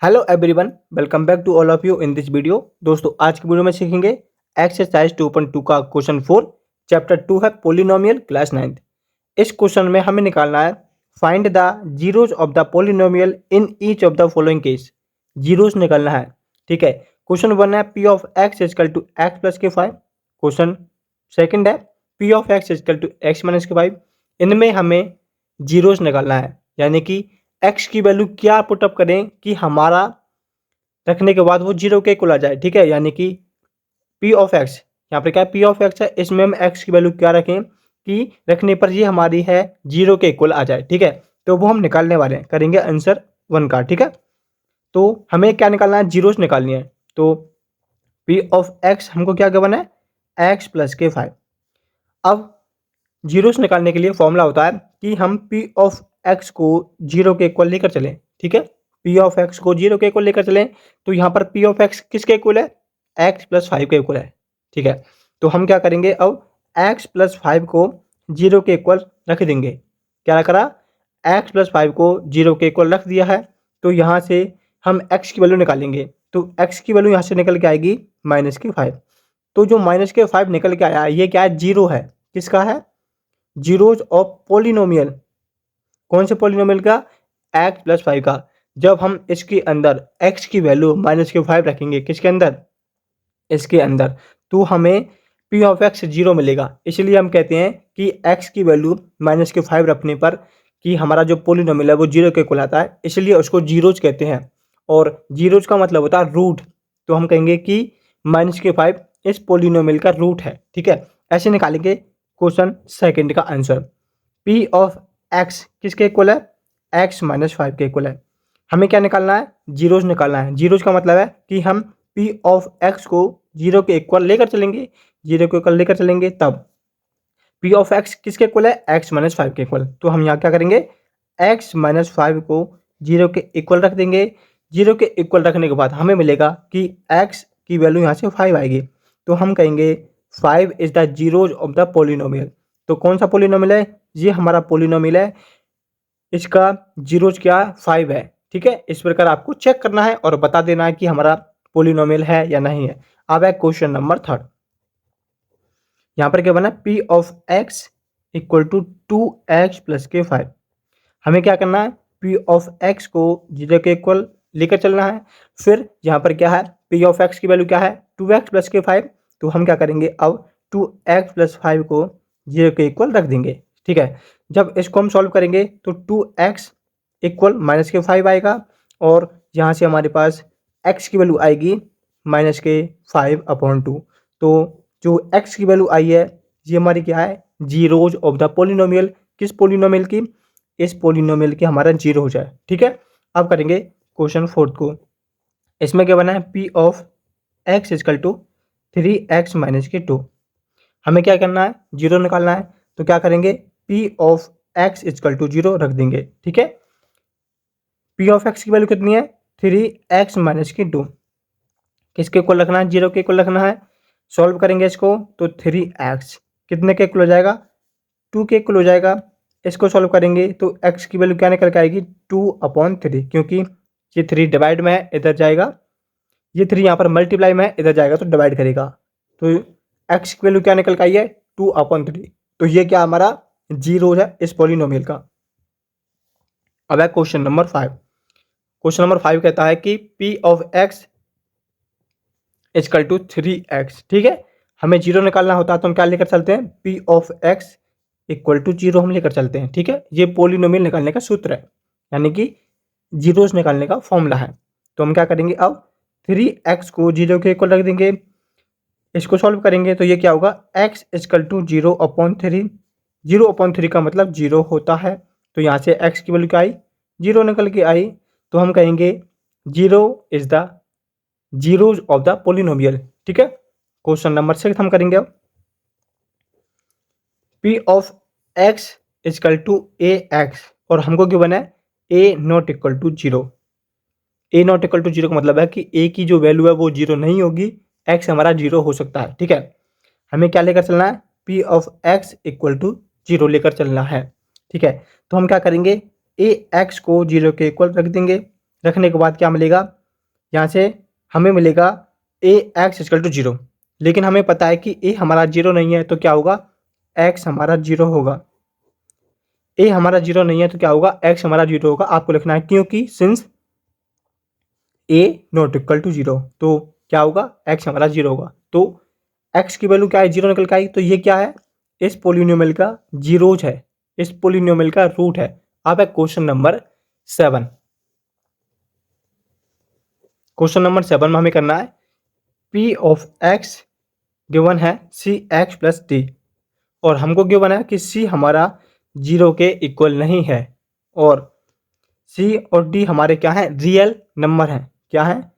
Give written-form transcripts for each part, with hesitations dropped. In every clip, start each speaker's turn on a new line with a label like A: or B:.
A: Hello everyone, welcome back to all of you in this video. दोस्तों, आज की video में सीखेंगे एक्सरसाइज 2.2 का क्वेश्चन 4। चैप्टर 2 है पोलिनोमियल, क्लास 9th। इस क्वेश्चन में हमें निकालना है find the zeros of the polynomial in each of the following case. Zeros निकालना है, ठीक है। क्वेश्चन 1 है P of X equal to X plus के 5। क्वेश्चन सेकंड है P of X equal to X minus के 5। इनमें हमें जीरोज निकालना है, यानी कि एक्स की वैल्यू क्या पुटअप करें कि हमारा रखने के बाद वो जीरो के इक्वल आ जाए, ठीक है। यानी कि पी ऑफ एक्स, यहाँ पर क्या पी ऑफ एक्स है, इसमें हम एक्स की वैल्यू क्या रखें कि रखने पर ये हमारी है जीरो के इक्वल आ जाए, ठीक है। तो वो हम निकालने वाले हैं, करेंगे आंसर 1 का, ठीक है। तो हमें क्या निकालना है, जीरोस निकालनी है। तो पी ऑफ एक्स हमको क्या गिवन है, एक्स प्लस के 5। अब जीरोस निकालने के लिए फॉर्मूला होता है कि हम पी ऑफ एक्स को जीरो के इक्वल लेकर चलें, ठीक है। पी ऑफ एक्स को जीरो के इक्वल लेकर चलें, तो यहाँ पर पी ऑफ एक्स किसके इक्वल है, एक्स प्लस 5 के इक्वल है, ठीक है। तो हम क्या करेंगे, अब एक्स प्लस 5 को जीरो के इक्वल रख देंगे। क्या करा, एक्स प्लस 5 को जीरो के इक्वल रख दिया है। तो यहाँ से हम एक्स की वैल्यू निकालेंगे, तो एक्स की वैल्यू यहाँ से निकल के आएगी माइनस के 5। तो जो माइनस के 5 निकल के आया, ये क्या है, जीरो है। किसका है, जीरोज ऑफ पोलिनोमियल। कौन से पोलिनोमियल का, एक्स प्लस 5 का। जब हम इसके अंदर एक्स की वैल्यू माइनस के 5 रखेंगे, किसके अंदर, इसके अंदर, तो हमें पी ऑफ एक्स जीरो मिलेगा। इसलिए हम कहते हैं कि एक्स की वैल्यू माइनस के 5 रखने पर कि हमारा जो पोलिनोमियल है वो जीरो के इक्वल आता है, इसलिए उसको जीरोज कहते हैं। और जीरोज का मतलब होता है रूट। तो हम कहेंगे कि माइनस के 5 इस पोलिनोमियल का रूट है, ठीक है। ऐसे निकालेंगे क्वेश्चन सेकंड का आंसर। पी ऑफ एक्स किसके इक्वल है, एक्स माइनस 5 के इक्वल है। हमें क्या निकालना है, जीरोज निकालना है। जीरोज का मतलब है कि हम पी ऑफ एक्स को जीरो के इक्वल लेकर चलेंगे, जीरो के इक्वल लेकर चलेंगे, तब पी ऑफ एक्स किसके इक्वल है, एक्स माइनस 5 के इक्वल। तो हम यहाँ क्या करेंगे, एक्स माइनस 5 को जीरो के इक्वल रख देंगे। जीरो के इक्वल रखने के बाद हमें मिलेगा कि एक्स की वैल्यू यहाँ से 5 आएगी। तो हम कहेंगे 5 is the zeros of the polynomial. तो कौन सा पोलिनोमियल है, ये हमारा पोलिनोमियल है, इसका जीरोज क्या 5 है, ठीक है। इस प्रकार आपको चेक करना है और बता देना है कि हमारा पोलिनोमियल है या नहीं है। अब है क्वेश्चन नंबर 3। यहाँ पर क्या बना, P of X equal to 2x plus के 5। हमें क्या करना है, पी ऑफ एक्स को जीरो के इक्वल लेकर चलना है। फिर यहाँ पर क्या है, पी ऑफ एक्स की वैल्यू क्या है, 2x प्लस के 5। तो हम क्या करेंगे, अब 2x प्लस 5 को जीरो के इक्वल रख देंगे, ठीक है। जब इसको हम सॉल्व करेंगे तो 2x इक्वल माइनस के 5 आएगा, और यहाँ से हमारे पास x की वैल्यू आएगी माइनस के 5/2। तो जो x की वैल्यू आई है, ये हमारी क्या है, जीरोज ऑफ द पोलिनोमियल। किस पोलिनोमियल की, इस पोलिनोमियल की हमारा जीरो हो जाए, ठीक है। अब करेंगे क्वेश्चन 4 को। इसमें क्या बना है, P of X equal to 3x minus के 2। हमें क्या करना है, जीरो निकालना है। तो क्या करेंगे, P of X equal to zero रख देंगे, ठीक है। पी ऑफ एक्स की वैल्यू कितनी है, 3x माइनस की 2। किसके इक्वल रखना है, जीरो के इक्वल रखना है। सॉल्व करेंगे इसको तो 3x कितने के इक्वल हो जाएगा, 2 के इक्वल हो जाएगा। इसको सॉल्व करेंगे तो x की वैल्यू क्या निकल के आएगी, 2/3, क्योंकि ये 3 डिवाइड में है, इधर जाएगा। ये 3 यहाँ पर मल्टीप्लाई में है, इधर जाएगा तो डिवाइड करेगा। तो x की वैल्यू क्या निकल के आई है, 2/3। तो ये क्या हमारा जीरो है इस पॉलिनोमियल का। अब है क्वेश्चन नंबर 5। क्वेश्चन नंबर 5 कहता है कि p of x equal to 3x, ठीक है। हमें जीरो निकालना होता है तो हम क्या लेकर चलते हैं, P of X equal to zero हम लेकर चलते हैं, ठीक है। ये पोलिनोमियल निकालने का सूत्र है, यानी कि जीरोस निकालने का फॉर्मूला है। तो हम क्या करेंगे, अब 3x को जीरो के इक्वल रख देंगे। इसको सॉल्व करेंगे तो ये क्या होगा, x इजकल टू 0/3। 0/3 का मतलब जीरो होता है। तो यहाँ से x की वैल्यू क्या आई, जीरो निकल के आई। तो हम कहेंगे zero is the zeros of the polynomial, ठीक है। क्वेश्चन नंबर 6 हम करेंगे अब। P of X equal to A X, और हमको क्यों बना है, A not equal to zero. A not equal to zero का मतलब है कि ए की जो वैल्यू है वो जीरो नहीं होगी, एक्स हमारा जीरो हो सकता है, ठीक है। हमें क्या लेकर चलना है, P of X equal to zero लेकर चलना है, ठीक है। तो हम क्या करेंगे, ए एक्स को जीरो के इक्वल रख देंगे। रखने के बाद क्या मिलेगा, यहाँ से हमें मिलेगा ए एक्स इक्वल टू 0, लेकिन हमें पता है कि ए हमारा 0 नहीं है तो क्या होगा, एक्स हमारा 0 होगा। ए हमारा 0 नहीं है तो क्या होगा, एक्स हमारा 0 होगा। आपको लिखना है क्योंकि since A not equal to 0, तो क्या होगा, एक्स हमारा 0 होगा। तो एक्स की वैल्यू क्या है, 0 निकल के आई। तो ये क्या है, इस पोलिनोमियल का जीरोज है, इस पोलिनोमियल का रूट है। अब है क्वेश्चन नंबर 7। क्वेश्चन नंबर 7 में हमें करना है पी ऑफ एक्स गिवन है सी एक्स प्लस डी, और हमको गिवन है कि सी हमारा 0 के इक्वल नहीं है और सी और डी हमारे क्या है, रियल नंबर हैं। क्या है,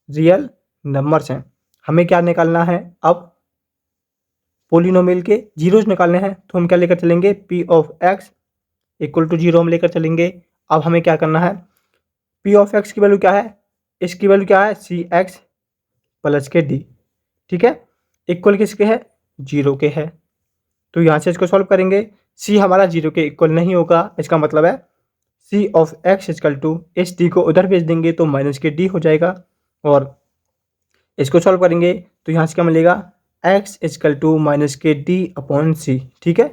A: रियल नंबर्स हैं। हमें क्या निकालना है, अब पोलिनोमियल के जीरोज निकालने हैं। तो हम क्या लेकर चलेंगे, P of X equal to 0 हम लेकर चलेंगे। अब हमें क्या करना है, पी ऑफ एक्स की वैल्यू क्या है, इसकी वैल्यू क्या है, सी एक्स प्लस के डी। ठीक है, इक्वल किसके है, 0 के है। तो यहाँ से इसको सॉल्व करेंगे। सी हमारा 0 के इक्वल नहीं होगा, इसका मतलब है सी ऑफ एक्स इक्वल टू इस डी को उधर भेज देंगे तो माइनस के डी हो जाएगा। और इसको सॉल्व करेंगे तो यहाँ से क्या मिलेगा, एक्स इक्वल टू माइनस के डी अपॉन सी। ठीक है,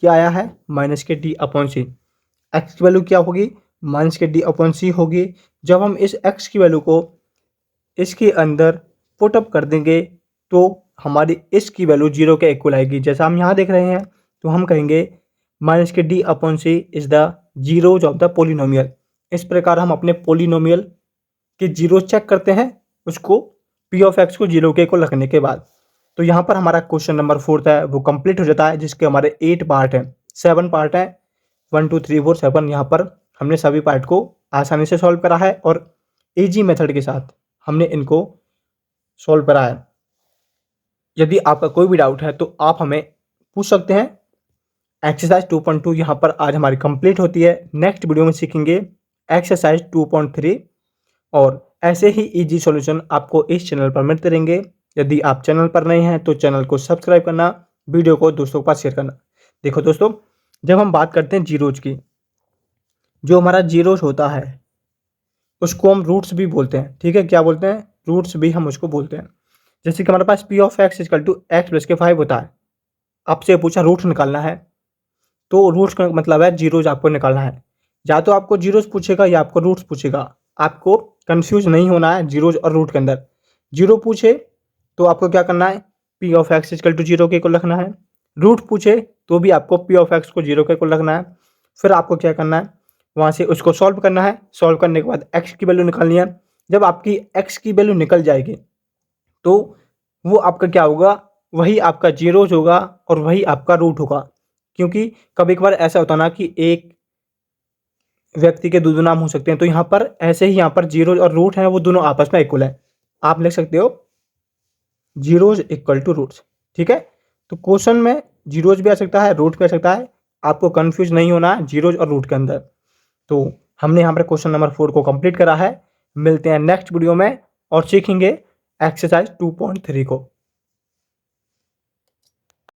A: क्या आया है, माइनस के डी अपॉन सी। एक्स की वैल्यू क्या होगी, माइनस के डी अपॉन सी होगी। जब हम इस एक्स की वैल्यू को इसके अंदर पुट अप कर देंगे तो हमारी इसकी वैल्यू 0 के इक्वल आएगी। जैसा हम यहाँ देख रहे हैं तो हम कहेंगे माइनस के D upon C is the zeros of the polynomial. इस प्रकार हम अपने पोलिनोमियल के जीरो चेक करते हैं, उसको पी ऑफ एक्स को 0 के इक्वल रखने के बाद। तो यहाँ पर हमारा क्वेश्चन नंबर 4 है वो कंप्लीट हो जाता है, जिसके हमारे 8 पार्ट हैं, 7 पार्ट हैं, 1 2 3 4 7। यहाँ पर हमने सभी पार्ट को आसानी से सॉल्व करा है और इजी मेथड के साथ हमने इनको सॉल्व करा है। यदि आपका कोई भी डाउट है तो आप हमें पूछ सकते हैं। एक्सरसाइज 2.2 यहाँ पर आज हमारी कंप्लीट होती है। नेक्स्ट वीडियो में सीखेंगे एक्सरसाइज 2.3 और ऐसे ही इजी सॉल्यूशन आपको इस चैनल पर मिलते रहेंगे। यदि आप चैनल पर नए हैं तो चैनल को सब्सक्राइब करना, वीडियो को दोस्तों के पास शेयर करना। देखो दोस्तों, जब हम बात करते हैं जीरोज की, जो हमारा जीरोज होता है उसको हम रूट्स भी बोलते हैं। ठीक है, क्या बोलते हैं, रूट्स भी हम उसको बोलते हैं। जैसे कि हमारे पास P of X equal to X plus के 5 होता है। आपसे पूछा रूट निकालना है, तो रूट्स का मतलब है जीरोज आपको निकालना है। या तो आपको जीरोज पूछेगा या आपको रूट्स पूछेगा, आपको कंफ्यूज नहीं होना है जीरोज और रूट के अंदर। जीरो पूछे तो आपको क्या करना है, P of X equal to 0 के इक्वल रखना है। रूट पूछे तो भी आपको पी ऑफ एक्स को 0 के इक्वल रखना है। फिर आपको क्या करना है, वहाँ से उसको सॉल्व करना है। सॉल्व करने के बाद एक्स की वैल्यू निकालनी है। जब आपकी एक्स की वैल्यू निकल जाएगी तो वो आपका क्या होगा, वही आपका जीरोज होगा और वही आपका रूट होगा। क्योंकि कभी कभार ऐसा होता ना कि एक व्यक्ति के दो नाम हो सकते हैं, तो यहाँ पर ऐसे ही यहाँ पर जीरोज और रूट हैं वो दोनों आपस में इक्वल है। आप लिख सकते हो जीरोज इक्वल टू रूट्स। ठीक है, तो क्वेश्चन में जीरोज भी आ सकता है, रूट भी आ सकता है। आपको कंफ्यूज नहीं होना है जीरोज और रूट के अंदर। तो हमने यहाँ पर क्वेश्चन नंबर 4 को कंप्लीट करा है। मिलते हैं नेक्स्ट वीडियो में और सीखेंगे एक्सरसाइज 2.3 को।